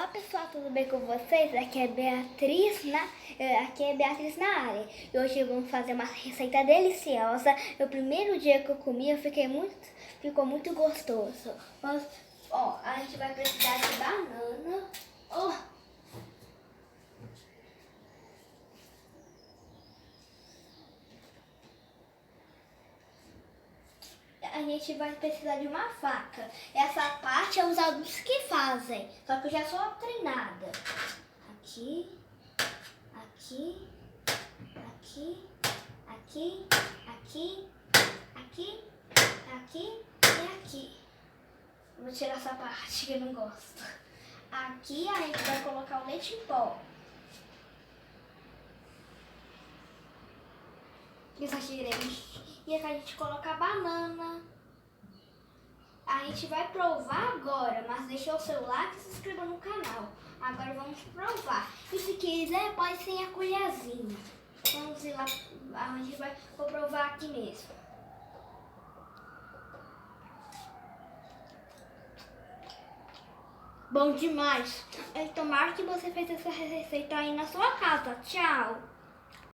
Olá pessoal, tudo bem com vocês? Aqui é Beatriz na área. E hoje vamos fazer uma receita deliciosa. O primeiro dia que eu comi, ficou muito gostoso. A gente vai precisar de banana. A gente vai precisar de uma faca. Essa parte é os adultos que fazem, só que eu já sou treinada. Aqui, aqui, aqui, aqui, aqui, aqui, aqui e aqui. Vou tirar essa parte que eu não gosto. Aqui a gente vai colocar o leite em pó. Isso aqui, e aqui a gente coloca a banana. A gente vai provar agora, mas deixa o seu like e se inscreva no canal. Agora vamos provar. E se quiser, pode ser a colherzinha. Vamos ir lá, a gente vou provar aqui mesmo. Bom demais. Tomara que você fez essa receita aí na sua casa. Tchau.